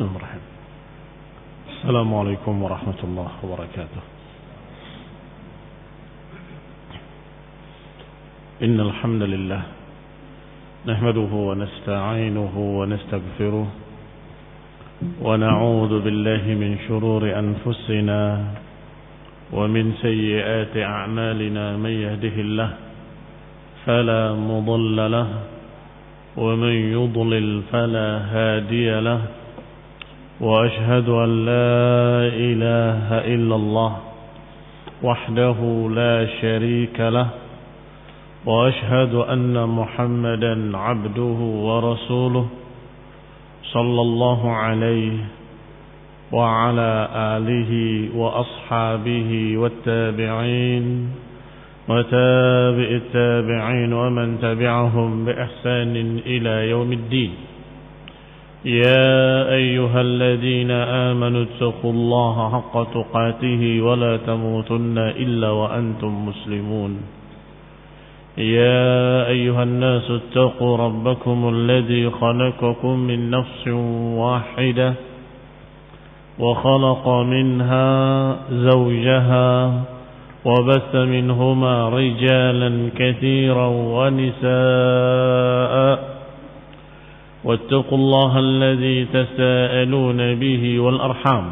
Bismillahirrahmanirrahim. Assalamualaikum warahmatullahi wabarakatuh. Innal hamdalillah nahmaduhu wa nasta'inuhu wa nastaghfiruh wa na'udzu billahi min shururi anfusina wa min sayyiati a'malina man yahdihillahu fala mudilla lahu wa man yudlil fala hadiya lahu wa ashhadu an la ilaha illallah wahdahu la sharika lahu وأشهد أن محمدا عبده ورسوله صلى الله عليه وعلى آله وأصحابه والتابعين وتابع التابعين ومن تبعهم بإحسان إلى يوم الدين يا أيها الذين آمنوا اتقوا الله حق تقاته ولا تموتن إلا وأنتم مسلمون يا أيها الناس اتقوا ربكم الذي خلقكم من نفس واحدة وخلق منها زوجها وبث منهما رجالا كثيرا ونساء واتقوا الله الذي تساءلون به والأرحام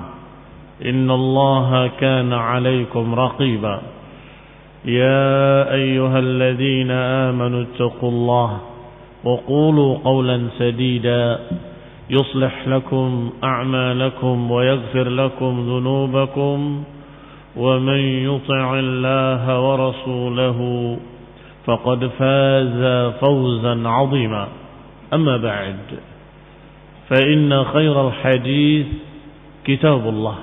إن الله كان عليكم رقيبا يا أيها الذين آمنوا اتقوا الله وقولوا قولا سديدا يصلح لكم أعمالكم ويغفر لكم ذنوبكم ومن يطع الله ورسوله فقد فاز فوزا عظيما أما بعد فإن خير الحديث كتاب الله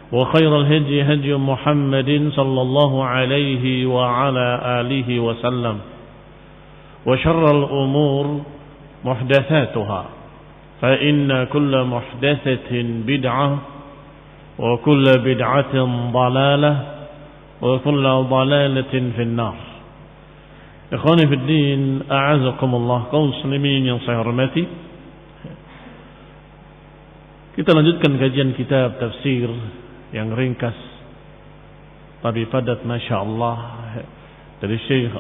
وخير الهدي هدي محمد صلى الله عليه وعلى آله وسلم وشر الأمور محدثاتها فإن كل محدثة بدعة وكل بدعة ضلالة وكل ضلالة في النار. إخواني في الدين أعزكم الله kaum muslimin yang saya hormati. Kita lanjutkan kajian kitab tafsir yang ringkas tapi padat Masya Allah dari Syekh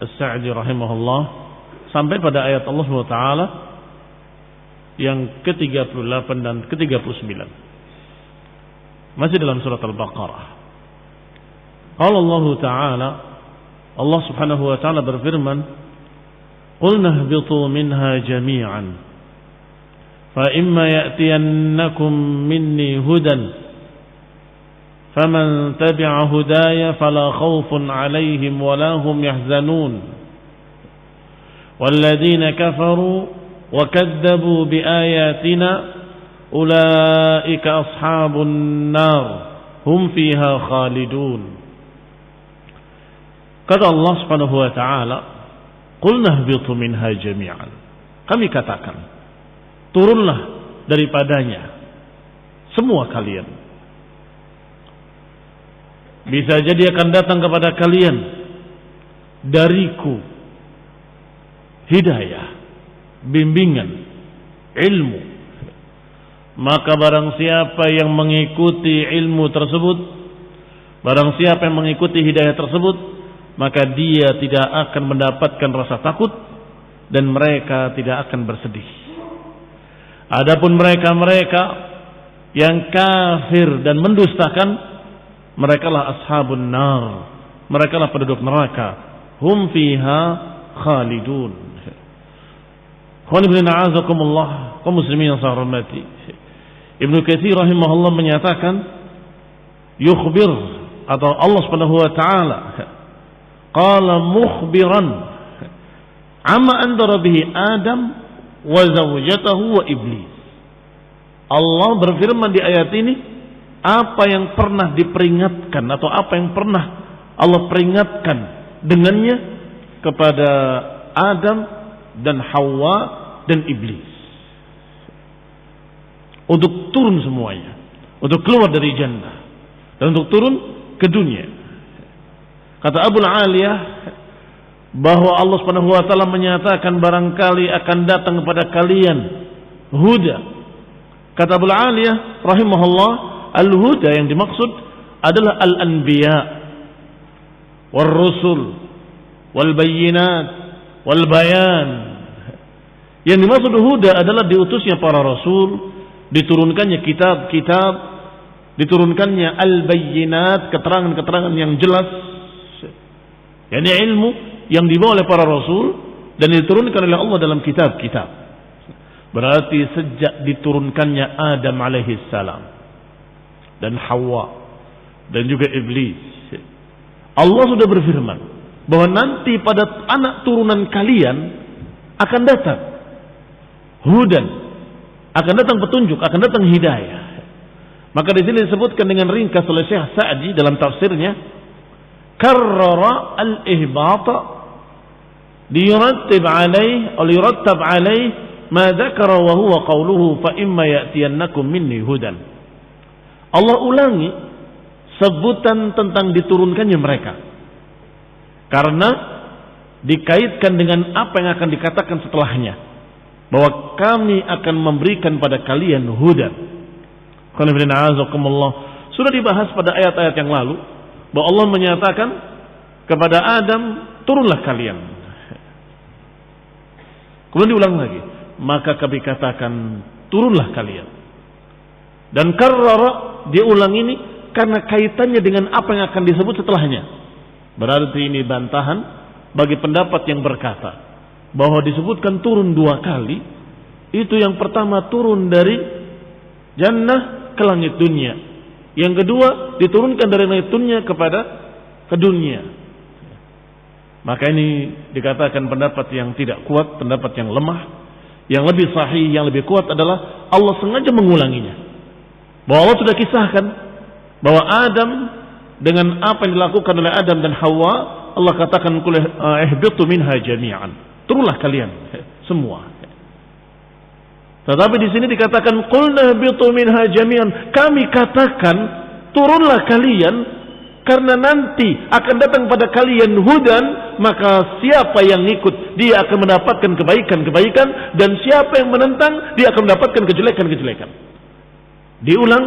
As-Sa'di rahimahullah sampai pada ayat Allah SWT yang ke-38 dan ke-39 masih dalam surat Al-Baqarah. Qala Allah Ta'ala, Allah Subhanahu wa Ta'ala berfirman, "Qulna ihbitu minha jami'an فَإِمَّا يَأْتِيَنَّكُمْ مِنِّي هُدًى فَمَنْ تَبِعَ هُدَايَ فَلَا خَوْفٌ عَلَيْهِمْ وَلَا هُمْ يَحْزَنُونَ وَالَّذِينَ كَفَرُوا وَكَذَّبُوا بِآيَاتِنَا أُولَئِكَ أَصْحَابُ النَّارِ هُمْ فِيهَا خَالِدُونَ." Kata Allah Subhanahu wa Ta'ala, "Qulna ihbitu minha jami'an." Kami katakan, turunlah daripadanya semua kalian. Bisa jadi akan datang kepada kalian dariku hidayah, bimbingan, ilmu. Maka barang siapa yang mengikuti ilmu tersebut, barang siapa yang mengikuti hidayah tersebut, maka dia tidak akan mendapatkan rasa takut dan mereka tidak akan bersedih. Adapun mereka-mereka yang kafir dan mendustakan, merekalah ashabun nar, merekalah penduduk neraka, hum fiha khalidun. Khawanibillah a'azakumullah, kaum muslimin yang saya hormati. Ibnu Katsir rahimahullah menyatakan, yukhbir atau Allah Subhanahu wa Ta'ala qala mukhbiran amma andara bihi Adam wa zawjatahu wa iblis. Allah berfirman di ayat ini apa yang pernah diperingatkan atau apa yang pernah Allah peringatkan dengannya kepada Adam dan Hawa dan iblis untuk turun semuanya, untuk keluar dari jannah dan untuk turun ke dunia. Kata Abu Aliyah bahwa Allah Subhanahu wa taala menyatakan barangkali akan datang kepada kalian huda. Kata Abu Aliyah rahimahullah, al-huda yang dimaksud adalah al-anbiya wal rusul wal bayyinat wal bayan. Yang dimaksud huda adalah diutusnya para rasul, diturunkannya kitab-kitab, diturunkannya al-bayyinat, keterangan-keterangan yang jelas, yakni ilmu yang dibawa oleh para rasul dan diturunkan oleh Allah dalam kitab-kitab. Berarti sejak diturunkannya Adam alaihi salam dan Hawa dan juga iblis, Allah sudah berfirman bahwa nanti pada anak turunan kalian akan datang hudan, akan datang petunjuk, akan datang hidayah. Maka di sini disebutkan dengan ringkas oleh Syekh Sa'di dalam tafsirnya, karrara al-ihbata liyurattab alaih ma dzakara wa huwa qawluhu fa imma ya'tiyannakum minni hudan. Allah ulangi sebutan tentang diturunkannya mereka karena dikaitkan dengan apa yang akan dikatakan setelahnya, bahwa kami akan memberikan pada kalian hudan. Sudah dibahas pada ayat-ayat yang lalu bahwa Allah menyatakan kepada Adam, turunlah kalian. Kemudian diulang lagi, maka kami katakan turunlah kalian. Dan karrara diulang ini karena kaitannya dengan apa yang akan disebut setelahnya. Berarti ini bantahan bagi pendapat yang berkata bahwa disebutkan turun dua kali. Itu yang pertama turun dari jannah ke langit dunia, yang kedua diturunkan dari langit dunia ke dunia. Maka ini dikatakan pendapat yang tidak kuat, pendapat yang lemah. Yang lebih sahih, yang lebih kuat adalah Allah sengaja mengulanginya, bahwa Allah sudah kisahkan bahwa Adam dengan apa yang dilakukan oleh Adam dan Hawa, Allah katakan ihbitu minha jami'an, turunlah kalian semua. Tetapi di sini dikatakan qulna ihbitu minha jami'an, kami katakan turunlah kalian karena nanti akan datang pada kalian hudan, maka siapa yang ikut dia akan mendapatkan kebaikan-kebaikan, dan siapa yang menentang dia akan mendapatkan kejelekan-kejelekan. Diulang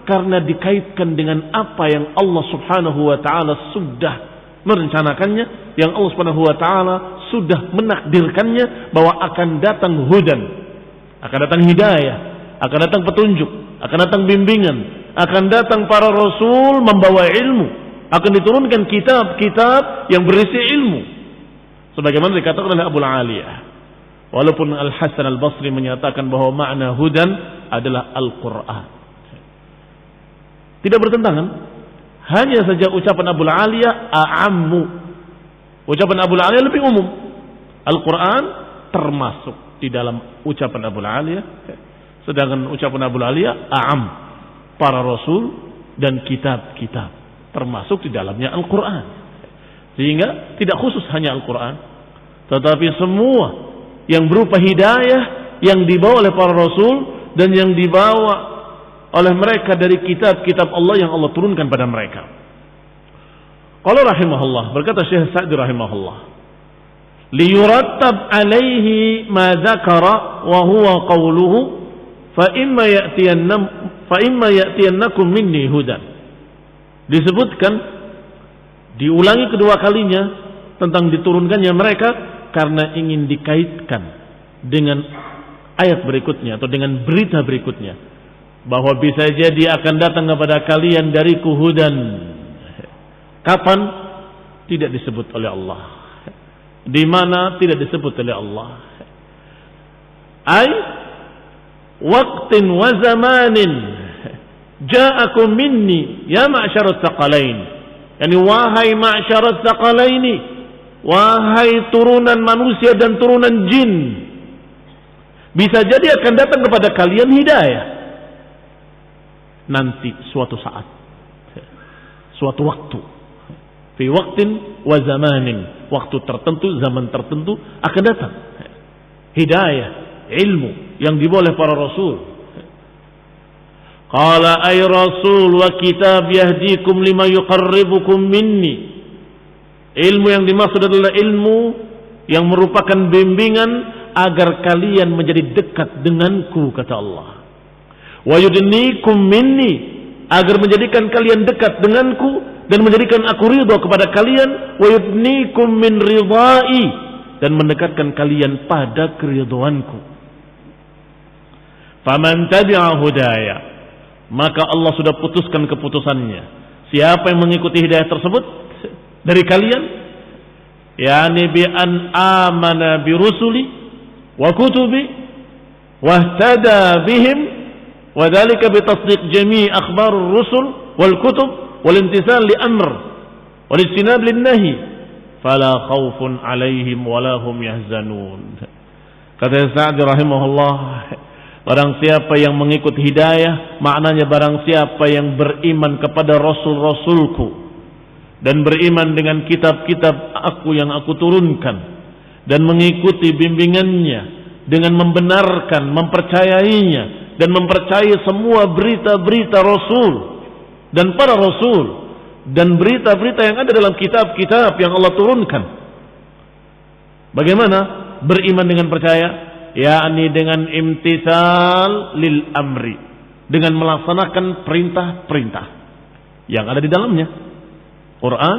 karena dikaitkan dengan apa yang Allah Subhanahu wa taala sudah merencanakannya, yang Allah Subhanahu wa taala sudah menakdirkannya bahwa akan datang hudan, akan datang hidayah, akan datang petunjuk, akan datang bimbingan, akan datang para rasul membawa ilmu, akan diturunkan kitab-kitab yang berisi ilmu. Sebagaimana dikatakan oleh Abu Aliyah. Walaupun Al-Hasan Al-Basri menyatakan bahwa makna hudan adalah Al-Quran. Tidak bertentangan. Hanya saja ucapan Abu Aliyah a'ammu. Ucapan Abu Aliyah lebih umum. Al-Quran termasuk di dalam ucapan Abu Aliyah. Sedangkan ucapan Abu Aliyah a'am, para rasul dan kitab-kitab, termasuk di dalamnya Al-Quran. Sehingga tidak khusus hanya Al-Quran, tetapi semua yang berupa hidayah yang dibawa oleh para rasul dan yang dibawa oleh mereka dari kitab-kitab Allah yang Allah turunkan pada mereka. Qala rahimahullah, berkata Syekh Sa'di rahimahullah, liyurattab alaihi ma dzakara wa huwa qawluhu fa imma ya'tiyannakum minni hudan. Disebutkan, diulangi kedua kalinya tentang diturunkannya mereka karena ingin dikaitkan dengan ayat berikutnya atau dengan berita berikutnya, bahwa bisa jadi akan datang kepada kalian dariku hudan. Kapan? Tidak disebut oleh Allah. Di mana? Tidak disebut oleh Allah. Ai waqtin wa zamanin ja'akum minni ya ma'syarat tsaqalain. Yani wahai ma'syarat tsaqalaini, wahai turunan manusia dan turunan jin, bisa jadi akan datang kepada kalian hidayah nanti suatu saat, suatu waktu, fi waqtin wa zamanin, waktu tertentu, zaman tertentu akan datang hidayah, ilmu yang dibawa oleh para rasul. Qala ay rasul wa kitab yahdikum lima yuqarribukum minni. Ilmu yang dimaksud adalah ilmu yang merupakan bimbingan agar kalian menjadi dekat denganku, kata Allah. Wa yudnikum minni, agar menjadikan kalian dekat denganku dan menjadikan aku ridha kepada kalian. Wa yudnikum min ridai, dan mendekatkan kalian pada keridhaanku. Faman tabi'a hudaya, maka Allah sudah putuskan keputusannya. Siapa yang mengikuti hidayah tersebut dari kalian, yani bi an amana bi rusuli wa kutubi wahtada bihim, wa dzalika bi tasdiq jami' akhbar ar-rusul wal kutub wal imtithal li amr wal ijtinab lin nahi, fala khaufun alaihim wala hum yahzanun. Kata Sa'di rahimahullah, barang siapa yang mengikut hidayah, maknanya barang siapa yang beriman kepada rasul-rasulku dan beriman dengan kitab-kitab aku yang aku turunkan dan mengikuti bimbingannya dengan membenarkan, mempercayainya dan mempercayai semua berita-berita rasul dan para rasul dan berita-berita yang ada dalam kitab-kitab yang Allah turunkan. Bagaimana beriman dengan percaya? Yakni dengan imtithal lil amri, dengan melaksanakan perintah-perintah yang ada di dalamnya, Quran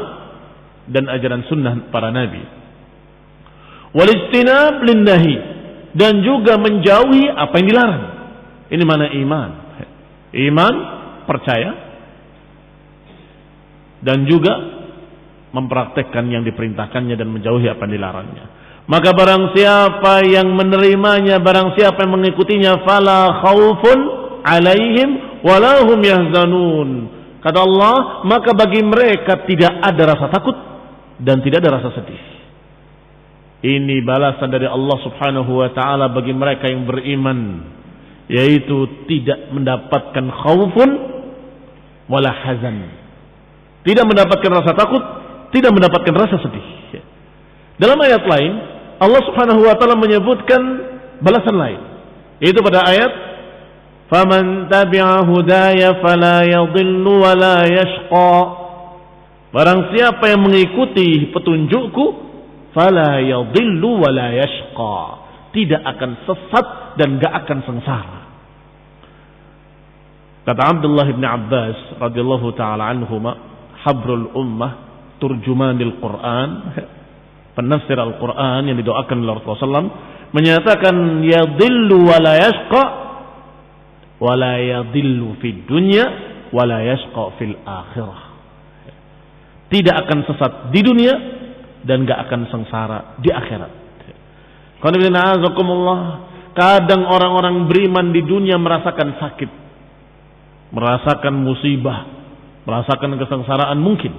dan ajaran sunnah para nabi. Wal ijtinab lin nahi, dan juga menjauhi apa yang dilarang. Ini mana iman? Iman, percaya, dan juga mempraktekkan yang diperintahkannya dan menjauhi apa yang dilarangnya. Maka barang siapa yang menerimanya, barang siapa yang mengikutinya, fala khaufun alaihim wala hum yahzanun. Kata Allah, maka bagi mereka tidak ada rasa takut dan tidak ada rasa sedih. Ini balasan dari Allah Subhanahu wa ta'ala bagi mereka yang beriman, yaitu tidak mendapatkan khaufun wala hazan, tidak mendapatkan rasa takut, tidak mendapatkan rasa sedih. Dalam ayat lain Allah Subhanahu wa ta'ala menyebutkan balasan lain, yaitu pada ayat faman tabi'a hudaya fala yadhillu wala yashqa, barang siapa yang mengikuti petunjukku fala yadhillu wala yashqa, tidak akan sesat dan gak akan sengsara. Kata Abdullah bin Abbas radhiyallahu taala anhuma, habrul ummah, turjumanil Quran, penafsir Al-Quran yang didoakan oleh Rasulullah SAW, menyatakan yadhillu wala yashqa, wala yadhillu fid dunya wala yashqa fil akhirah. Tidak akan sesat di dunia dan gak akan sengsara di akhirat. Kadang orang-orang beriman di dunia merasakan sakit, merasakan musibah, merasakan kesengsaraan mungkin.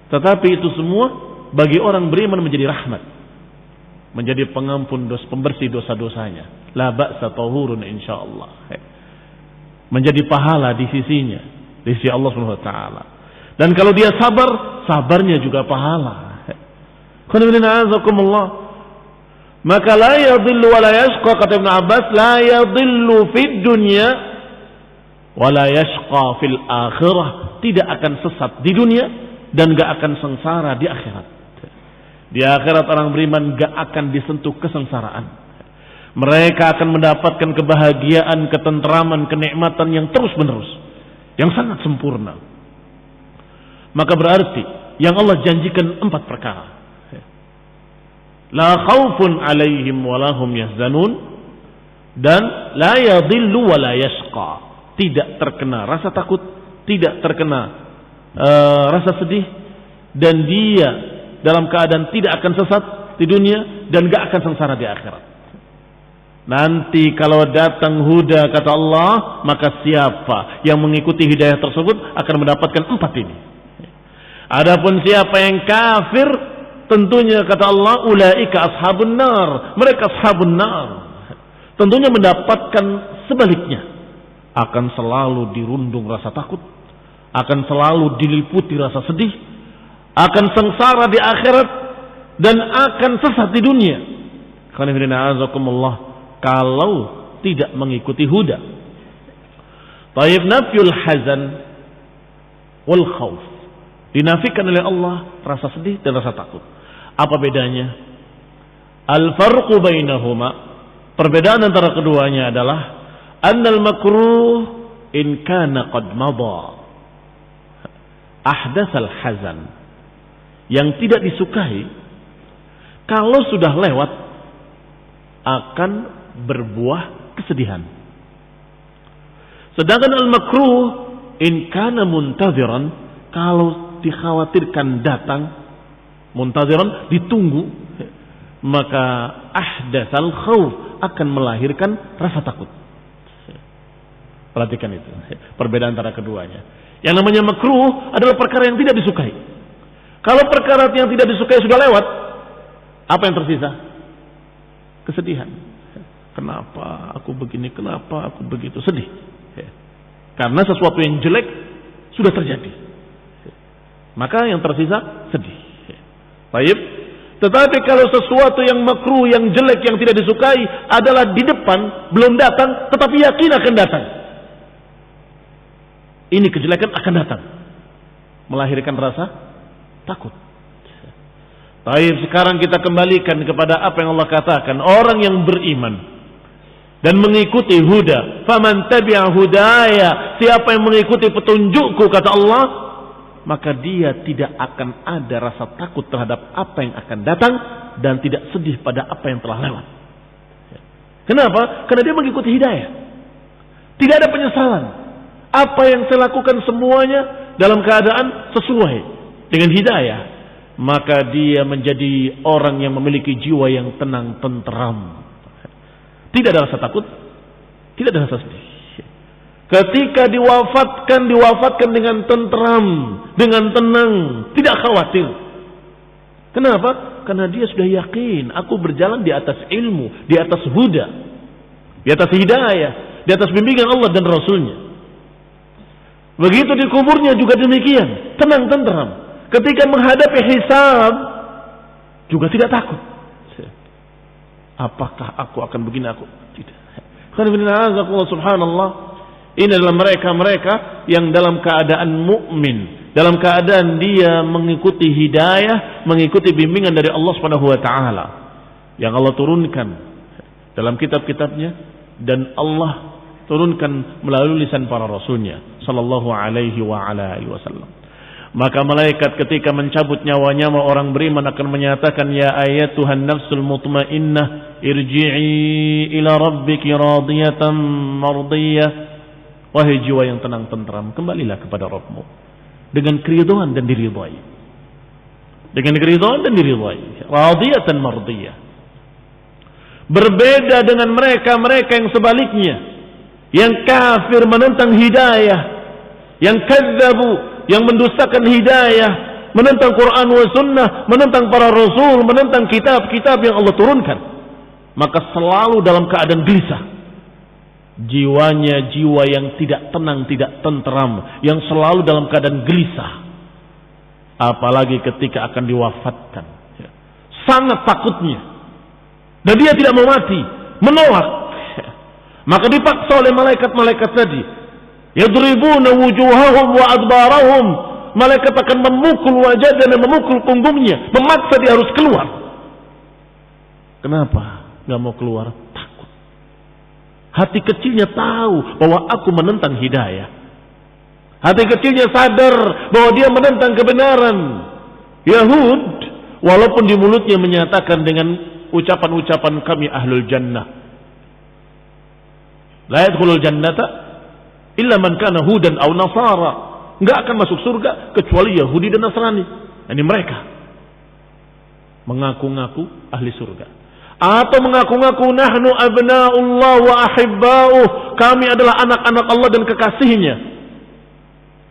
Tetapi itu semua bagi orang beriman menjadi rahmat, menjadi pengampun dosa, pembersih dosa-dosanya. La ba'sa tahurun insyaallah. Menjadi pahala di sisinya, di sisi Allah Subhanahu wa taala. Dan kalau dia sabar, sabarnya juga pahala. Maka la yadhillu wa la yashqa, kata Ibn Abbas, la yadhillu fid dunya wa la yashqa fil akhirah, tidak akan sesat di dunia dan gak akan sengsara di akhirat. Di akhirat orang beriman gak akan disentuh kesengsaraan. Mereka akan mendapatkan kebahagiaan, ketentraman, kenikmatan yang terus menerus, yang sangat sempurna. Maka berarti yang Allah janjikan 4 perkara. La khaufun alaihim walahum yahzanun, dan la yadhillu wa la yashqa, tidak terkena rasa takut, tidak terkena rasa sedih, dan dia dalam keadaan tidak akan sesat di dunia dan gak akan sengsara di akhirat. Nanti kalau datang huda, kata Allah, maka siapa yang mengikuti hidayah tersebut akan mendapatkan 4 ini. Adapun siapa yang kafir, tentunya kata Allah, ulaika ashabun nar, mereka ashabun nar. Tentunya mendapatkan sebaliknya, akan selalu dirundung rasa takut, akan selalu diliputi rasa sedih, akan sengsara di akhirat, dan akan sesat di dunia. Kalau tidak mengikuti huda. Taib nafyul hazan wal khauf, dinafikan oleh Allah rasa sedih dan rasa takut. Apa bedanya? Al-farqu bainahuma, perbedaan antara keduanya adalah annal makruh in kana qad madha ahdatsal hazan, yang tidak disukai kalau sudah lewat akan berbuah kesedihan. Sedangkan al-makruh in kana muntaziran, kalau dikhawatirkan datang, muntaziran ditunggu, maka ahdatsal khauf, akan melahirkan rasa takut. Perhatikan itu perbedaan antara keduanya. Yang namanya makruh adalah perkara yang tidak disukai. Kalau perkara yang tidak disukai sudah lewat, apa yang tersisa? Kesedihan. Kenapa aku begini? Kenapa aku begitu? Sedih. Karena sesuatu yang jelek sudah terjadi. Maka yang tersisa sedih. Baik. Tetapi kalau sesuatu yang makruh, yang jelek, yang tidak disukai adalah di depan, belum datang, tetapi yakin akan datang. Ini kejelekan akan datang, melahirkan rasa takut. Baik, sekarang kita kembalikan kepada apa yang Allah katakan. Orang yang beriman dan mengikuti huda, faman tabi'a hudaya, siapa yang mengikuti petunjukku, kata Allah, maka dia tidak akan ada rasa takut terhadap apa yang akan datang dan tidak sedih pada apa yang telah lewat. Kenapa? Karena dia mengikuti hidayah. Tidak ada penyesalan. Apa yang saya lakukan semuanya dalam keadaan sesuai dengan hidayah, maka dia menjadi orang yang memiliki jiwa yang tenang, tenteram. Tidak ada rasa takut, tidak ada rasa sedih. Ketika diwafatkan dengan tenteram, dengan tenang, tidak khawatir. Kenapa? Karena dia sudah yakin, aku berjalan di atas ilmu, di atas huda, di atas hidayah, di atas bimbingan Allah dan Rasulnya. Begitu di kuburnya juga demikian, tenang, tenteram. Ketika menghadapi hisab juga tidak takut. Apakah aku akan begini? Aku tidak. Subhanallah. Ini adalah mereka yang dalam keadaan mukmin, dalam keadaan dia mengikuti hidayah, mengikuti bimbingan dari Allah Subhanahu wa taala yang Allah turunkan dalam kitab-kitabnya dan Allah turunkan melalui lisan para rasulnya sallallahu alaihi wa ala alihi wasallam. Maka malaikat ketika mencabut nyawanya orang beriman akan menyatakan, ya ayatuhan nafsul mutmainnah irji'i ila rabbiki radiyatan mardiyah. Wahai jiwa yang tenang tenteram, kembalilah kepada Rabbmu dengan keridhaan dan diridhai. Dengan keridhaan dan diridhai. Radiyatan mardiyah. Berbeda dengan mereka yang sebaliknya, yang kafir menentang hidayah, yang kadzabu, yang mendustakan hidayah, menentang Quran wa sunnah, menentang para rasul, menentang kitab-kitab yang Allah turunkan. Maka selalu dalam keadaan gelisah. Jiwanya jiwa yang tidak tenang, tidak tenteram, yang selalu dalam keadaan gelisah. Apalagi ketika akan diwafatkan. Sangat takutnya. Dan dia tidak mau mati, menolak. Maka dipaksa oleh malaikat-malaikat tadi. Yadribuna wujuhahum wa adbarahum. Malaikat akan memukul wajah dan memukul punggungnya, memaksa dia harus keluar. Kenapa gak mau keluar? Takut. Hati kecilnya tahu bahwa aku menentang hidayah. Hati kecilnya sadar bahwa dia menentang kebenaran. Yahud, walaupun di mulutnya menyatakan dengan ucapan-ucapan kami ahlul jannah. La yadkhulul jannata illa man kana hudan aw nasara. Enggak akan masuk surga kecuali Yahudi dan Nasrani. Ini mereka mengaku-ngaku ahli surga. Atau mengaku-ngaku nahnu abna'ullah wa ahibba'uh, kami adalah anak-anak Allah dan kekasihnya.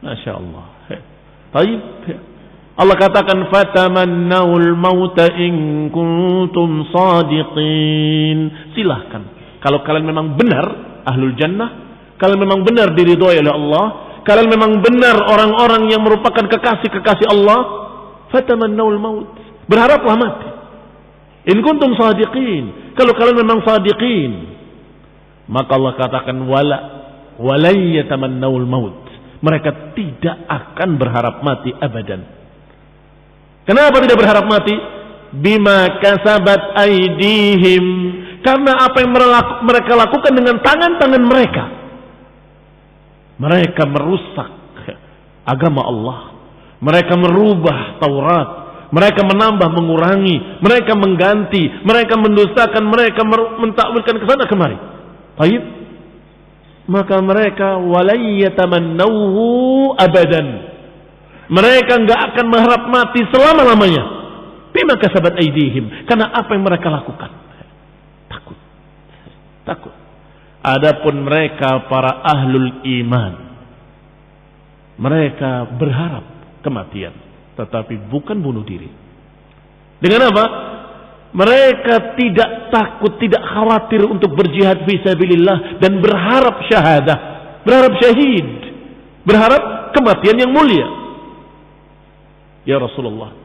Masya Allah. Baik. Allah katakan fatamannaul mauta in kuntum sadiqin. Silahkan kalau kalian memang benar ahlul jannah, kalian memang benar diridhoi oleh Allah, kalian memang benar orang-orang yang merupakan kekasih-kekasih Allah, fatamannaul maut, berharaplah mati. In kuntum sadiqin, kalau kalian memang sadiqin, maka Allah katakan walay yatamannaul maut, mereka tidak akan berharap mati abadan. Kenapa tidak berharap mati? bima kasabat aydihim, karena apa yang mereka lakukan dengan tangan-tangan mereka. Mereka merusak agama Allah, mereka merubah Taurat, mereka menambah, mengurangi, mereka mengganti, mereka mendustakan, mereka mentakwilkan ke sana kemari. Baik, maka mereka walayyatamannahu abadan, mereka enggak akan mengharap mati selama-lamanya. Bima kasabat aydihim, karena apa yang mereka lakukan. Takut. Adapun mereka para ahlul iman, mereka berharap kematian, tetapi bukan bunuh diri. Dengan apa? Mereka tidak takut, tidak khawatir untuk berjihad fisabilillah dan berharap syahadah, berharap syahid, berharap kematian yang mulia. Ya Rasulullah,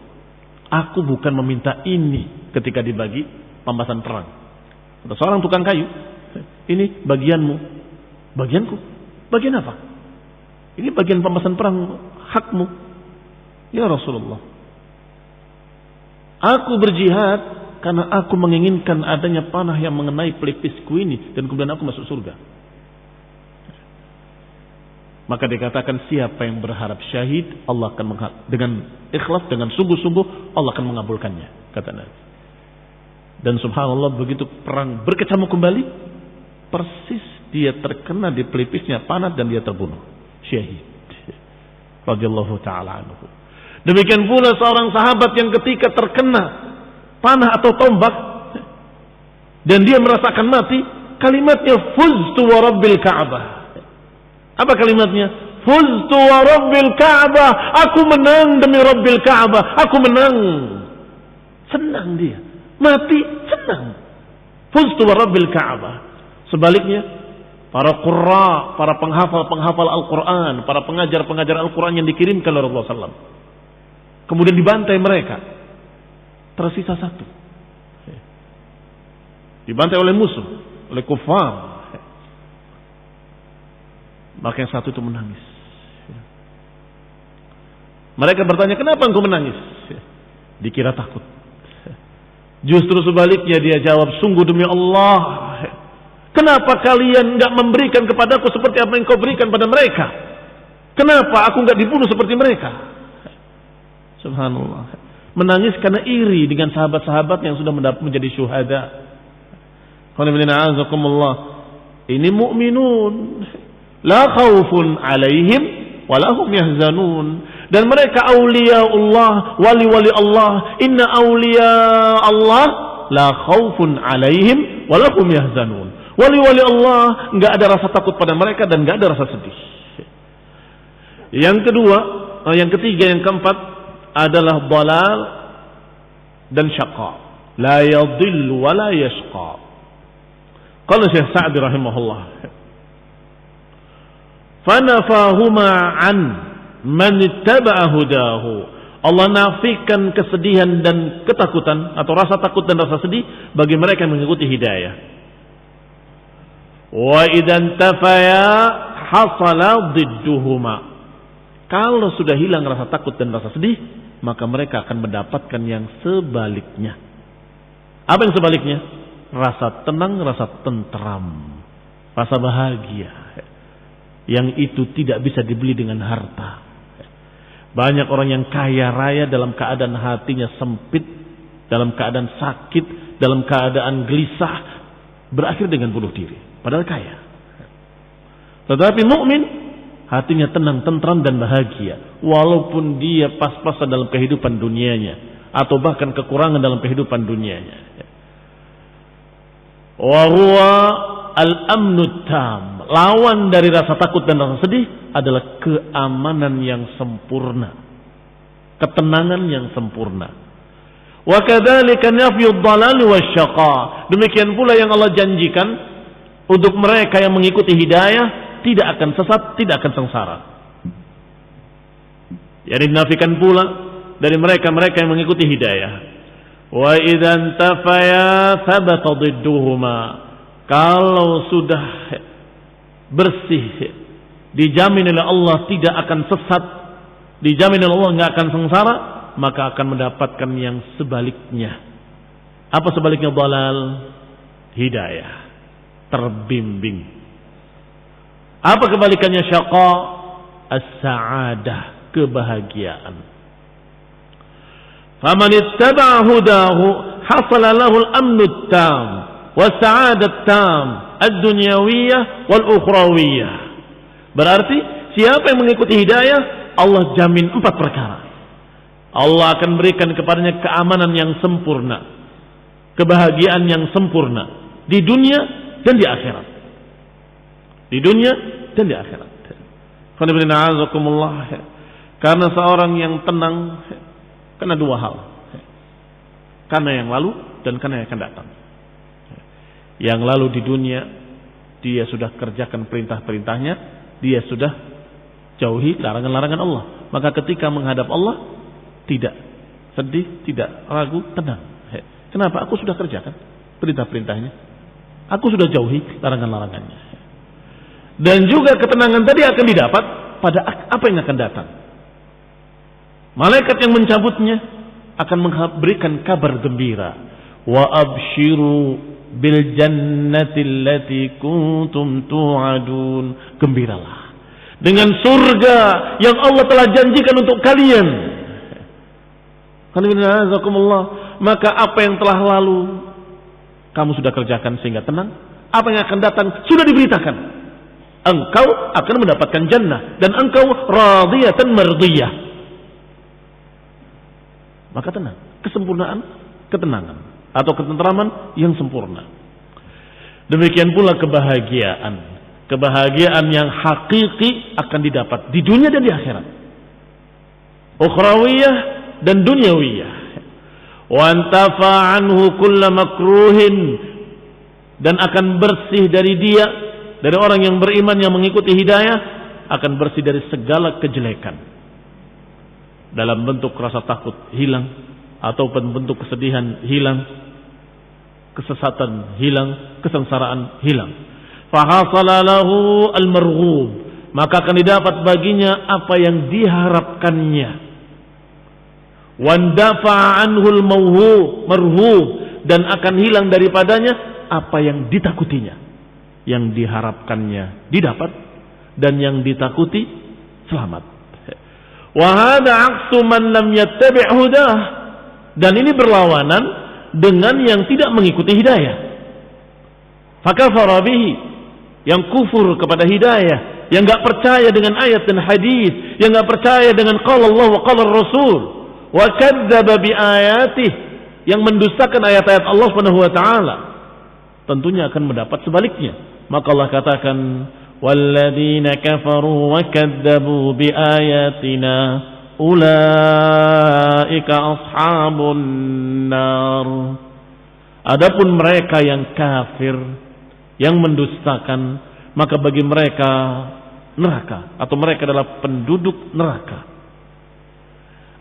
aku bukan meminta ini ketika dibagi pambasan perang. Ada seorang tukang kayu, ini bagianmu, bagianku. Bagian apa? Ini bagian pembahasan perang, hakmu. Ya Rasulullah, aku berjihad karena aku menginginkan adanya panah yang mengenai pelipisku ini, dan kemudian aku masuk surga. Maka dikatakan siapa yang berharap syahid, Allah akan dengan ikhlas, dengan sungguh-sungguh, Allah akan mengabulkannya, kata Nabi. Dan subhanallah, begitu perang berkecamuk kembali, persis dia terkena di pelipisnya panah dan dia terbunuh, syahid radhiyallahu taala anhu. Demikian pula seorang sahabat yang ketika terkena panah atau tombak dan dia merasakan mati, kalimatnya fuztu wa rabbil ka'bah. Apa kalimatnya? Fuztu wa rabbil ka'bah, aku menang demi rabbil ka'bah, aku menang. Senang dia, mati senang. Fuztu wa rabbil ka'bah. Sebaliknya, para qurra, para penghafal Al-Quran, para pengajar Al-Quran yang dikirimkan oleh Rasulullah SAW, kemudian dibantai mereka, tersisa satu, dibantai oleh musuh, oleh kufar. Maka yang satu itu menangis. Mereka bertanya, kenapa engkau menangis? Dikira takut. Justru sebaliknya dia jawab, sungguh demi Allah, kenapa kalian enggak memberikan kepadaku seperti apa yang kau berikan pada mereka? Kenapa aku enggak dibunuh seperti mereka? Subhanallah. Menangis karena iri dengan sahabat-sahabat yang sudah menjadi syuhada. Ini mu'minun, la khaufun alaihim walahum yahzanun. Dan mereka awliya Allah, wali-wali Allah. Inna awliya Allah la khaufun alaihim walahum yahzanun. Wali-wali Allah enggak ada rasa takut pada mereka dan enggak ada rasa sedih. Yang kedua, yang ketiga, yang keempat adalah dhalal dan syaqa. La yadhillu wa la yashqa. Qala Syekh Sa'di rahimahullah, fanafahuma an man ittaba'a hudahu. Allah nafikan kesedihan dan ketakutan, atau rasa takut dan rasa sedih bagi mereka yang mengikuti hidayah. Wa idan tafaya hasala didduhuma. Kalau sudah hilang rasa takut dan rasa sedih, maka mereka akan mendapatkan yang sebaliknya. Apa yang sebaliknya? Rasa tenang, rasa tentram, rasa bahagia. Yang itu tidak bisa dibeli dengan harta. Banyak orang yang kaya raya dalam keadaan hatinya sempit, dalam keadaan sakit, dalam keadaan gelisah, berakhir dengan bunuh diri. Padahal kaya. Tetapi mukmin hatinya tenang, tentram dan bahagia, walaupun dia pas-pasan dalam kehidupan dunianya atau bahkan kekurangan dalam kehidupan dunianya. Wa huwa al-amnu tam. Lawan dari rasa takut dan rasa sedih adalah keamanan yang sempurna, ketenangan yang sempurna. Wa kadzalika nafyud dhalal wasyaqa. Demikian pula yang Allah janjikan untuk mereka yang mengikuti hidayah, tidak akan sesat, tidak akan sengsara. Jadi dinafikan pula dari mereka-mereka yang mengikuti hidayah. Wa idzan tafaya thabata didduhuma. Kalau sudah bersih, dijamin oleh Allah tidak akan sesat, dijamin oleh Allah enggak akan sengsara, maka akan mendapatkan yang sebaliknya. Apa sebaliknya dhalal? Hidayah, terbimbing. Apa kebalikannya syaqa? As-sa'adah, kebahagiaan. Faman ittaba'a hudahu hasala lahu al-amnu at-tam was-sa'adah at-tam ad-dunyawiyah wal-ukhrawiyah. Berarti siapa yang mengikuti hidayah, Allah jamin 4 perkara. Allah akan berikan kepadanya keamanan yang sempurna, kebahagiaan yang sempurna di dunia dan di akhirat. Di dunia dan di akhirat. Karena seorang yang tenang karena 2 hal. Karena yang lalu dan karena yang akan datang. Yang lalu di dunia dia sudah kerjakan perintah-perintahnya, dia sudah jauhi larangan-larangan Allah. Maka ketika menghadap Allah tidak sedih, tidak ragu, tenang. Kenapa? Aku sudah kerjakan perintah-perintahnya. Aku sudah jauhi larangan-larangannya. Dan juga ketenangan tadi akan didapat pada apa yang akan datang. Malaikat yang mencabutnya akan memberikan kabar gembira. Wa abshiru bil jannati allati kuntum tu'adun. Gembiralah dengan surga yang Allah telah janjikan untuk kalian. Maka apa yang telah lalu kamu sudah kerjakan sehingga tenang. Apa yang akan datang sudah diberitakan. Engkau akan mendapatkan jannah dan engkau radiyatan mardiyah. Maka tenang, kesempurnaan, ketenangan atau ketentraman yang sempurna. Demikian pula kebahagiaan. Kebahagiaan yang hakiki akan didapat di dunia dan di akhirat. Ukhrawiyah dan dunyawiyah. Wa antafa anhu kulla makruhin, dan akan bersih dari dia, dari orang yang beriman yang mengikuti hidayah, akan bersih dari segala kejelekan. Dalam bentuk rasa takut hilang, ataupun bentuk kesedihan hilang, kesesatan hilang, kesengsaraan hilang. Fahasala lahu al-marghub, maka akan didapat baginya apa yang diharapkannya. Wandafa anhul marhub, dan akan hilang daripadanya apa yang ditakutinya. Yang diharapkannya didapat dan yang ditakuti selamat. Wa hadha aqsu man lam yattabi' hudah, dan ini berlawanan dengan yang tidak mengikuti hidayah. Fakafara bihi, yang kufur kepada hidayah, yang enggak percaya dengan ayat dan hadis, yang enggak percaya dengan qala Allah wa qala Rasul, wa kadzdzaba bi ayatihi, yang mendustakan ayat-ayat Allah Subhanahu wa taala, tentunya akan mendapat sebaliknya. Maka Allah katakan, walladzina kafaru wa kadzdzabu bi ayatina ulaika ashabun nar. Adapun mereka yang kafir, yang mendustakan, maka bagi mereka neraka, atau mereka adalah penduduk neraka.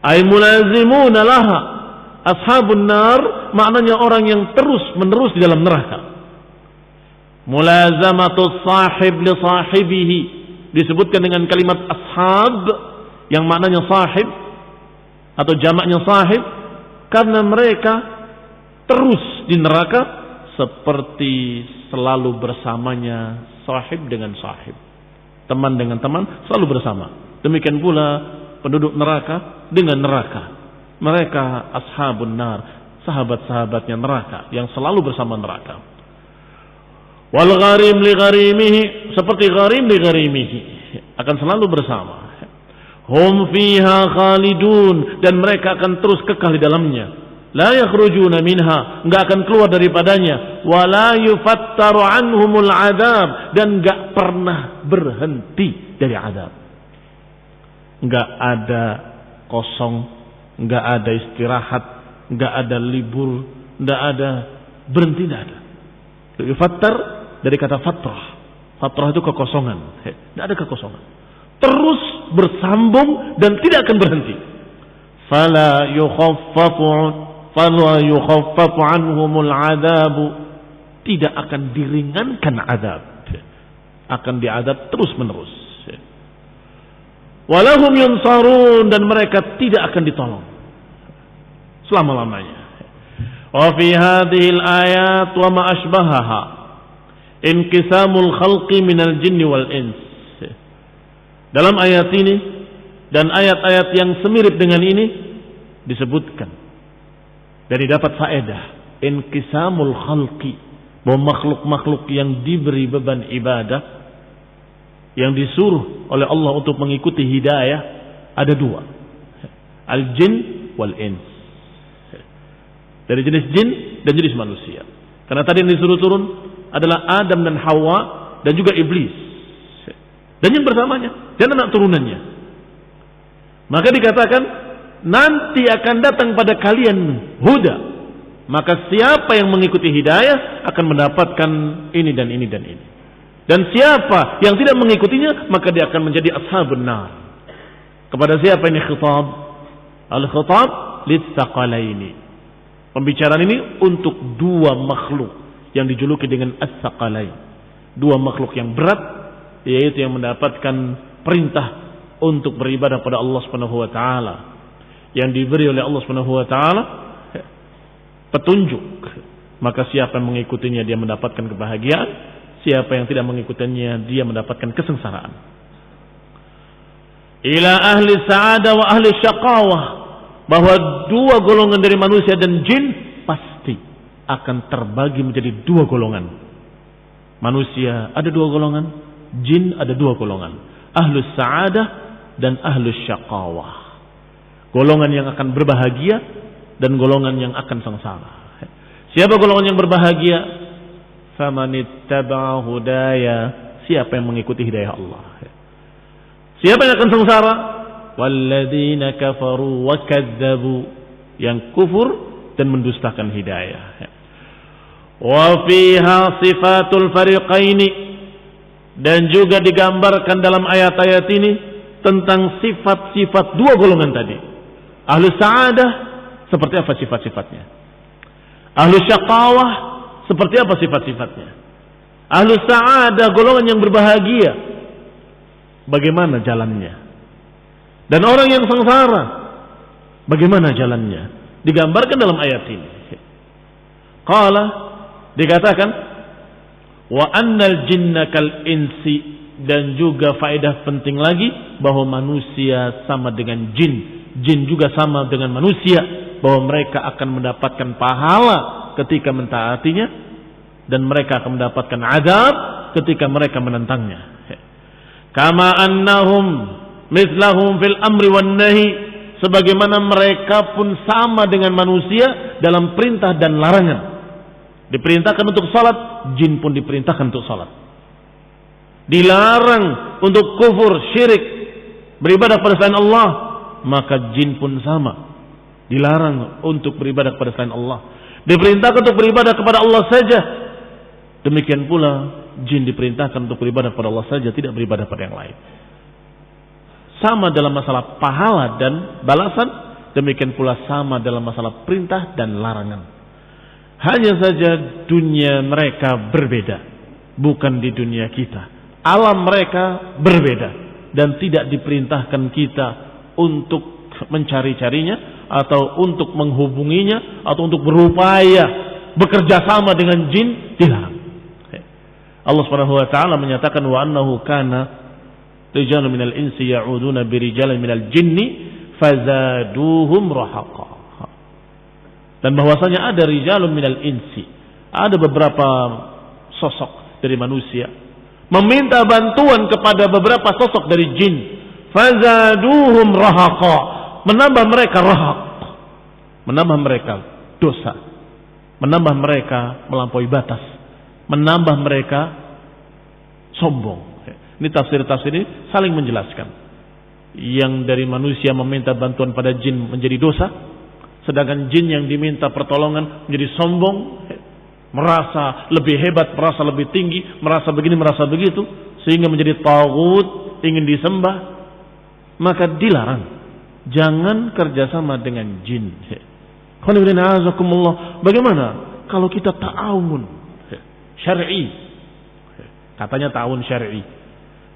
Ay mulazimuna laha, ashabun nar maknanya orang yang terus-menerus di dalam neraka. Mulazamatus sahib li sahibihi, disebutkan dengan kalimat ashab yang maknanya sahib atau jamaknya sahib, karena mereka terus di neraka seperti selalu bersamanya sahib dengan sahib, teman dengan teman selalu bersama. Demikian pula penduduk neraka dengan neraka. Mereka ashabun nar, sahabat-sahabatnya neraka yang selalu bersama neraka. Wal gharim li gharimihi, seperti gharim li gharimihi, akan selalu bersama. Hum fiha khalidun, dan mereka akan terus kekal di dalamnya. La yakhrujuna minha, enggak akan keluar daripadanya. Wa la yufattaru anhumul adab, dan enggak pernah berhenti dari adab. Enggak ada kosong, enggak ada istirahat, enggak ada libur, enggak ada berhenti, enggak ada. Yufattar dari kata fatrah. Fatrah itu kekosongan. Tidak ada kekosongan. Terus bersambung dan tidak akan berhenti. Fala yukhaffafu anhumul adabu, tidak akan diringankan adab. Akan diadab terus menerus. Walahum yunsarun, dan mereka tidak akan ditolong. selama-lamanya. Wa fi hadhihi al-ayat wa ma ashbahaha inqisamul khalqi minal jinni wal ins. Dalam ayat ini dan ayat-ayat yang semirip dengan ini disebutkan dari dapat faedah inqisamul khalqi, bahwa makhluk-makhluk yang diberi beban ibadah, yang disuruh oleh Allah untuk mengikuti hidayah, ada dua, al-jin wal ins, dari jenis jin dan jenis manusia. Karena tadi yang disuruh turun adalah Adam dan Hawa dan juga iblis dan yang bersamanya dan anak turunannya. Maka dikatakan nanti akan datang pada kalian huda, maka siapa yang mengikuti hidayah akan mendapatkan ini dan ini dan ini. Dan siapa yang tidak mengikutinya maka dia akan menjadi ashabun nar. Kepada siapa ini khitab? Al-khitab lis-saqalaini. Pembicaraan ini untuk dua makhluk yang dijuluki dengan as-saqalain. Dua makhluk yang berat, yaitu yang mendapatkan perintah untuk beribadah pada Allah Subhanahu wa taala, yang diberi oleh Allah Subhanahu wa taala petunjuk. Maka siapa yang mengikutinya dia mendapatkan kebahagiaan, siapa yang tidak mengikutinya dia mendapatkan kesengsaraan. Ila ahli sa'adah wa ahli syaqawah, bahwa dua golongan dari manusia dan jin pasti akan terbagi menjadi dua golongan. Manusia ada dua golongan, jin ada dua golongan, ahlus sa'adah dan ahlus syaqawah. Golongan yang akan berbahagia dan golongan yang akan sengsara. Siapa golongan yang berbahagia? Famanittaba'a hudaya, siapa yang mengikuti hidayah Allah. Siapa yang akan sengsara? Walladzina kafaru wa kadzdzabu, yang kufur dan mendustakan hidayah. Wa fiha sifatul fariqaini, dan juga digambarkan dalam ayat-ayat ini tentang sifat-sifat dua golongan tadi. Ahlus sa'adah seperti apa sifat-sifatnya? Ahlus syaqawah seperti apa sifat-sifatnya? Ahlus sa'adah golongan yang berbahagia, bagaimana jalannya? Dan orang yang sengsara, bagaimana jalannya? Digambarkan dalam ayat ini. Qala, dikatakan wa annal jinna kal insi, dan juga faedah penting lagi bahwa manusia sama dengan jin, jin juga sama dengan manusia, bahwa mereka akan mendapatkan pahala ketika mentaatinya dan mereka akan mendapatkan azab ketika mereka menentangnya. Kama annahum mithlahum fil amri wan nahi, sebagaimana mereka pun sama dengan manusia dalam perintah dan larangan. Diperintahkan untuk salat, jin pun diperintahkan untuk salat. Dilarang untuk kufur, syirik, beribadah pada selain Allah, maka jin pun sama. Dilarang untuk beribadah kepada selain Allah. Diperintahkan untuk beribadah kepada Allah saja. Demikian pula jin diperintahkan untuk beribadah kepada Allah saja, tidak beribadah pada yang lain. Sama dalam masalah pahala dan balasan, demikian pula sama dalam masalah perintah dan larangan. Hanya saja dunia mereka berbeda, bukan di dunia kita. Alam mereka berbeda dan tidak diperintahkan kita untuk mencari-carinya atau untuk menghubunginya atau untuk berupaya bekerja sama dengan jin, dilarang. Allah Subhanahu wa taala menyatakan wa annahu kana rijalun minal insi ya'uduna birijalin minal jinni fazaduhum rahaqa. Dan bahwasanya ada rijalun minal insi, ada beberapa sosok dari manusia meminta bantuan kepada beberapa sosok dari jin, fazaduhum rahaqa, menambah mereka rahaq, menambah mereka dosa, menambah mereka melampaui batas, menambah mereka sombong. Ini tafsir-tafsir ini saling menjelaskan. Yang dari manusia meminta bantuan pada jin menjadi dosa, sedangkan jin yang diminta pertolongan menjadi sombong, merasa lebih hebat, merasa lebih tinggi, merasa begini, merasa begitu, sehingga menjadi taghut, ingin disembah. Maka dilarang, jangan kerjasama dengan jin. Bagaimana kalau kita ta'awun syar'i? Katanya ta'awun syar'i.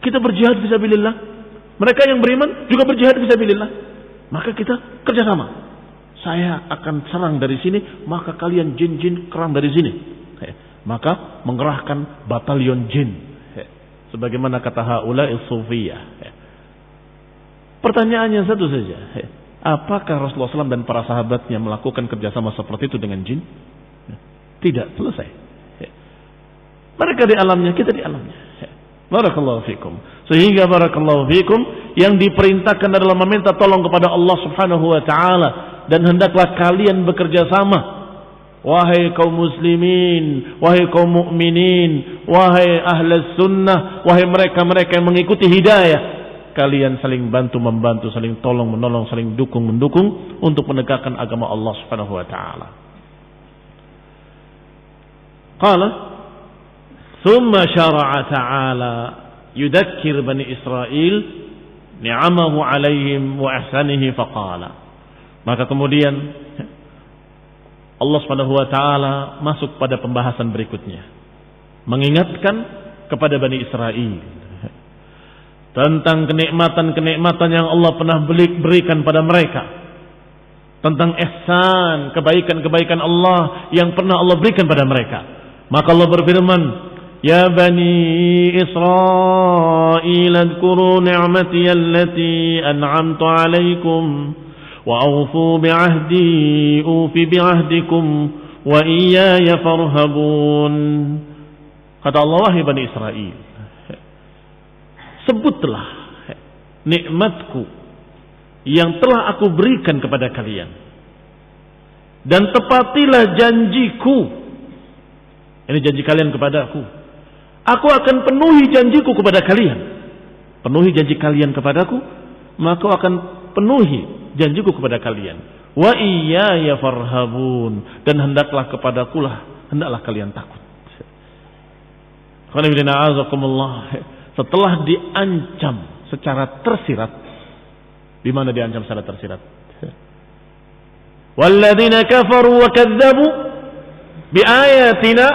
Kita berjihad fisabilillah, mereka yang beriman juga berjihad fisabilillah, maka kita kerjasama saya akan serang dari sini, maka kalian jin-jin kerang dari sini. Maka mengerahkan batalion jin. Sebagaimana kata haula'i sufiyah. Pertanyaannya satu saja. Apakah Rasulullah SAW dan para sahabatnya melakukan kerjasama seperti itu dengan jin? Tidak, selesai. Mereka di alamnya, kita di alamnya. Barakallahu fikum. Sehingga barakallahu fikum, yang diperintahkan adalah meminta tolong kepada Allah Subhanahu wa taala, dan hendaklah kalian bekerja sama. Wahai kaum muslimin, wahai kaum mukminin, wahai ahlus sunnah, wahai mereka-mereka yang mengikuti hidayah, kalian saling bantu-membantu, saling tolong-menolong, saling dukung-mendukung untuk menegakkan agama Allah Subhanahu wa taala. Qala thumma syara'a ta'ala yudakkir bani Israil ni'amahu 'alaihim wa ihsanihi faqala. Maka kemudian Allah Subhanahu wa taala masuk pada pembahasan berikutnya, mengingatkan kepada Bani Israel tentang kenikmatan-kenikmatan yang Allah pernah berikan pada mereka, tentang ihsan, kebaikan-kebaikan Allah yang pernah Allah berikan pada mereka. Maka Allah berfirman, ya Bani Israel adhkuru ni'mati allati an'amtu 'alaikum wa awfu bi'ahdi ufi bi'ahdikum wa iyaya farhabun. Kata Allah, wahai Bani Israel, sebutlah nikmatku yang telah aku berikan kepada kalian, dan tepatilah janjiku. Ini janji kalian kepada aku akan penuhi janjiku kepada kalian. Penuhi janji kalian kepadaku, maka aku akan penuhi janjiku kepada kalian. Wa iyaya farhabun, dan hendaklah kepadakulah hendaklah kalian takut. Setelah diancam secara tersirat, di mana diancam secara tersirat? Walladzina kafaru wa kadzdzabu biayatina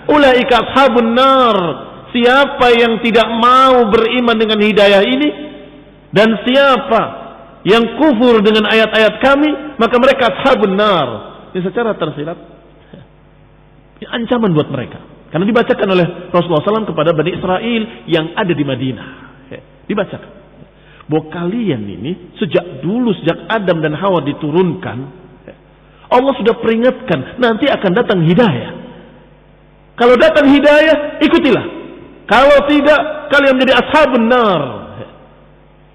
ulaika ashabun nar. Siapa yang tidak mau beriman dengan hidayah ini, dan siapa yang kufur dengan ayat-ayat kami, maka mereka ashabun nar. Ini secara tersirat ancaman buat mereka, karena dibacakan oleh Rasulullah SAW kepada Bani Israel yang ada di Madinah. Dibacakan bahwa kalian ini sejak dulu, sejak Adam dan Hawa diturunkan, Allah sudah peringatkan nanti akan datang hidayah. Kalau datang hidayah, ikutilah. Kalau tidak, kalian menjadi ashabun nar.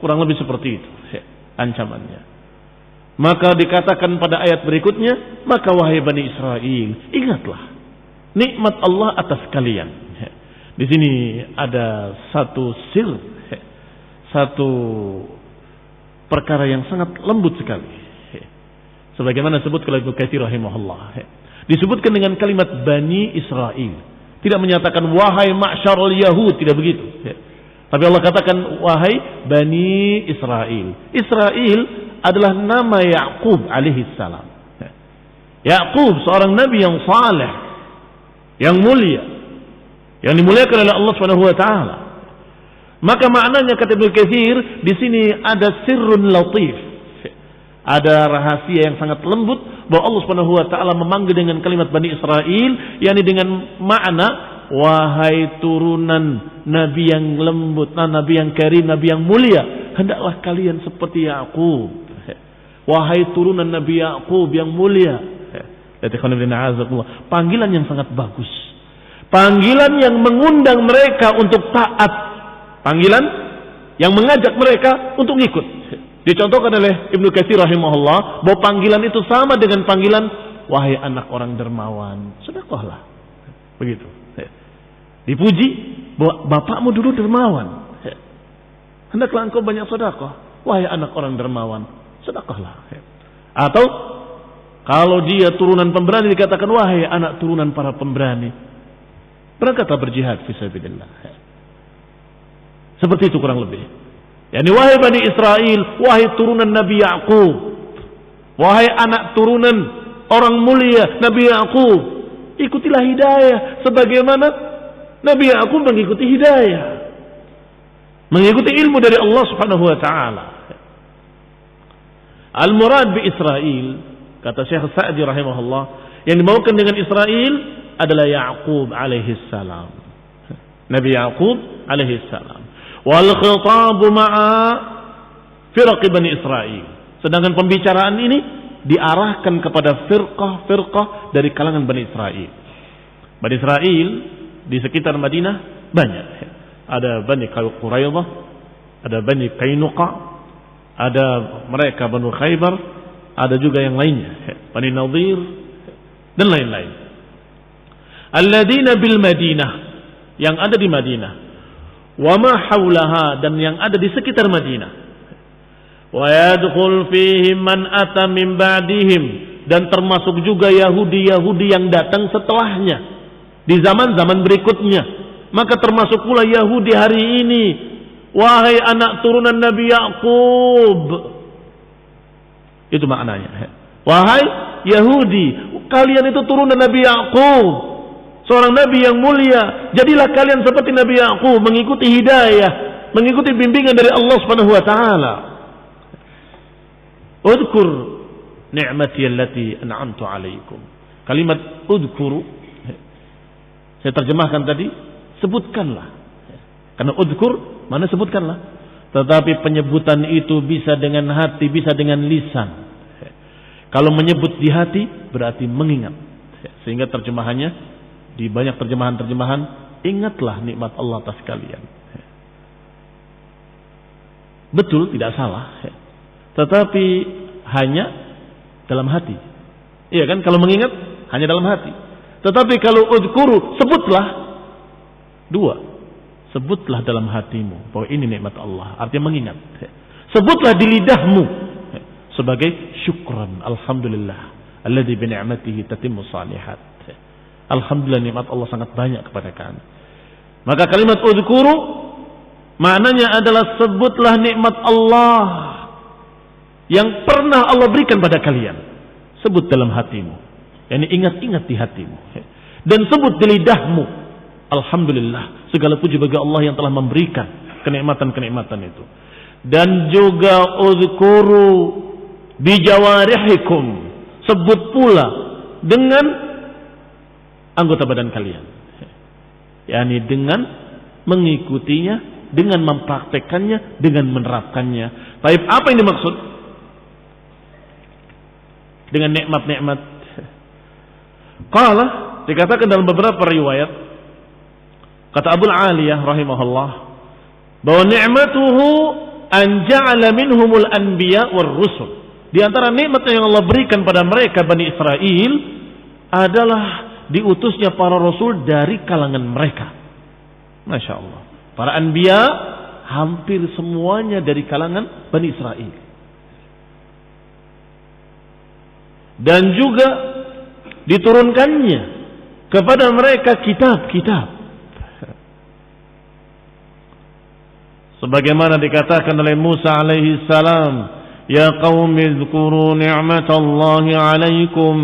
Kurang lebih seperti itu ancamannya. Maka dikatakan pada ayat berikutnya, maka wahai Bani Israel, ingatlah nikmat Allah atas kalian. Di sini ada satu satu perkara yang sangat lembut sekali. Sebagaimana disebut oleh Ibnu Katsir rahimahullah. Disebutkan dengan kalimat Bani Israel. Tidak menyatakan wahai ma'syarul Yahud, tidak begitu. Tapi Allah katakan wahai Bani Israel. Israel adalah nama Ya'qub alaihi salam. Ya'qub seorang nabi yang saleh, yang mulia, yang dimuliakan oleh Allah Subhanahu wa taala. Maka maknanya kata Ibnu Katsir, di sini ada sirrun latif. Ada rahasia yang sangat lembut bahwa Allah Subhanahu wa taala memanggil dengan kalimat Bani Israel, yakni dengan makna wahai turunan nabi yang lembut, nabi yang karim, nabi yang mulia, hendaklah kalian seperti Ya'qub. Wahai turunan Nabi Ya'qub yang mulia. Panggilan yang sangat bagus. Panggilan yang mengundang mereka untuk taat. Panggilan yang mengajak mereka untuk ikut. Dicontohkan oleh Ibnu Katsir rahimahullah bahwa panggilan itu sama dengan panggilan wahai anak orang dermawan, sedekahlah. Begitu. Dipuji bahwa bapakmu dulu dermawan. Hendaklah engkau banyak sedekah. Wahai anak orang dermawan, sedekahlah. Atau kalau dia turunan pemberani dikatakan wahai anak turunan para pemberani, berangkatlah berjihad fisabilillah. Seperti itu kurang lebih. Yani wahai Bani Israel, wahai turunan Nabi Ya'qub, wahai anak turunan orang mulia Nabi Ya'qub, ikutilah hidayah sebagaimana Nabi Ya'qub mengikuti hidayah, mengikuti ilmu dari Allah Subhanahu wa taala. Al-murad bi Israel, Kata Syekh Sa'di rahimahullah, yang dibawakan dengan Israel adalah Ya'qub alaihi salam. Nabi Ya'qub alaihi salam. Wal khitabu ma'a firaq Bani Israel. Sedangkan pembicaraan ini diarahkan kepada firqah dari kalangan Bani Israel. Bani Israel di sekitar Madinah banyak. Ada Bani Quraidah, ada Bani Qainuqa, ada mereka Banu Khaybar, ada juga yang lainnya, Bani Nadir dan lain-lain. Alladzina bil Madinah, yang ada di Madinah, wa ma haulaha, dan yang ada di sekitar Madinah. Wa yadkhul fihim man ata min ba'dihim, dan termasuk juga Yahudi-Yahudi yang datang setelahnya di zaman-zaman berikutnya. Maka termasuk pula Yahudi hari ini. Wahai anak turunan Nabi Ya'qub, itu maknanya. Wahai Yahudi, kalian itu turunan Nabi Ya'qub, seorang Nabi yang mulia. Jadilah kalian seperti Nabi Ya'qub, mengikuti hidayah, mengikuti bimbingan dari Allah Subhanahu wa taala. Udhkur ni'mati allati an'amtu 'alaikum. Kalimat udhkuru saya terjemahkan tadi, sebutkanlah. Karena udhkur mana sebutkanlah. Tetapi penyebutan itu bisa dengan hati, bisa dengan lisan. Kalau menyebut di hati berarti mengingat. Sehingga terjemahannya di banyak terjemahan-terjemahan, ingatlah nikmat Allah atas kalian. Betul, tidak salah. Tetapi hanya dalam hati. Iya kan, kalau mengingat hanya dalam hati. Tetapi kalau udhkuru, sebutlah. Dua, sebutlah dalam hatimu bahwa ini nikmat Allah, artinya mengingat. Sebutlah di lidahmu sebagai syukran, alhamdulillah alladzi bi ni'matihi tatimmu shalihat. Alhamdulillah, nikmat Allah sangat banyak kepada kami. Maka kalimat udhkuru maknanya adalah sebutlah nikmat Allah yang pernah Allah berikan pada kalian. Sebut dalam hatimu, yakni ingat-ingat di hatimu, dan sebut di lidahmu. Alhamdulillah, segala puji bagi Allah yang telah memberikan kenikmatan-kenikmatan itu. Dan juga uzkuru bijawarihikum, sebut pula dengan anggota badan kalian, yakni dengan mengikutinya, dengan mempraktekannya, dengan menerapkannya. Baik, apa yang dimaksud dengan nikmat-nikmat? Qala, dikatakan dalam beberapa riwayat, kata Abu Aliyah rahimahullah, bahwa ni'matuhu an ja'ala minhumul anbiya war rusul. Di antara nikmat yang Allah berikan pada mereka Bani Israel adalah diutusnya para rasul dari kalangan mereka. Masya Allah. Para anbiya hampir semuanya dari kalangan Bani Israel. Dan juga diturunkannya kepada mereka kitab-kitab. Sebagaimana dikatakan oleh Musa alaihi salam, ya qaumi dzkuru ni'matallahi 'alaikum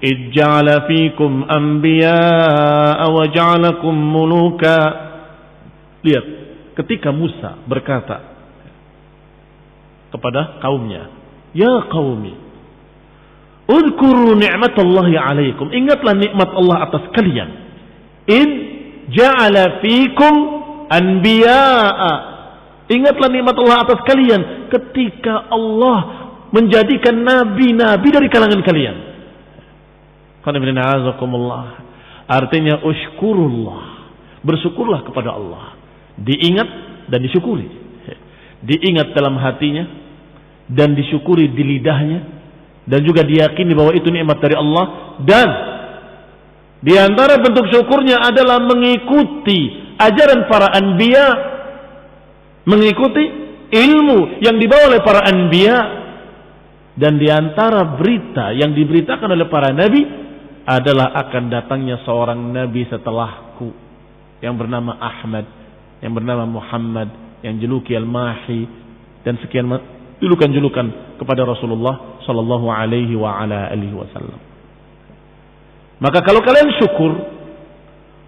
id ja'ala fikum anbiya'a wa ja'alakum muluka. Lihat, ketika Musa berkata kepada kaumnya, ya qaumi udhkuru ni'matallahi 'alaikum, ingatlah nikmat Allah atas kalian. Id ja'ala fikum anbiya'a, ingatlah nikmat Allah atas kalian ketika Allah menjadikan nabi-nabi dari kalangan kalian. Artinya ushkurullah, bersyukurlah kepada Allah. Diingat dan disyukuri. Diingat dalam hatinya dan disyukuri di lidahnya, dan juga diyakini bahwa itu nikmat dari Allah. Dan di antara bentuk syukurnya adalah mengikuti ajaran para anbiya, mengikuti ilmu yang dibawa oleh para anbiya. Dan di antara berita yang diberitakan oleh para nabi adalah akan datangnya seorang nabi setelahku yang bernama Ahmad, yang bernama Muhammad, yang juluki Al-Mahi, dan sekian julukan-julukan kepada Rasulullah sallallahu alaihi wa ala alihi wasallam. Maka kalau kalian syukur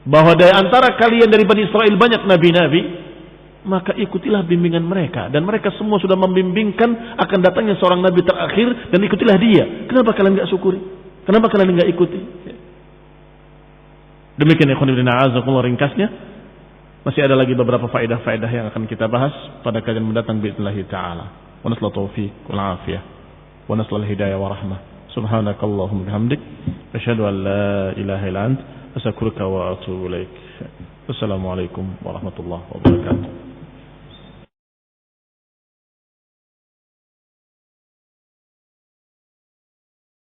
bahwa dari antara kalian dari Bani Israel banyak nabi-nabi, maka ikutilah bimbingan mereka. Dan mereka semua sudah membimbingkan akan datangnya seorang nabi terakhir, dan ikutilah dia. Kenapa kalian enggak syukuri? Kenapa kalian enggak ikuti? Demikian ikhwan fillah a'azakumullah ringkasnya. Masih ada lagi beberapa faedah-faedah yang akan kita bahas pada kajian mendatang biidznillah taala. Wa nasallahu taufiq wal afiyah wa nasallahu hidayah wa rahmah. Subhanakallahumma bihamdik asyhadu an la ilaha illa anta astaghfiruka wa atubu ilaik. Wassalamualaikum warahmatullahi wabarakatuh.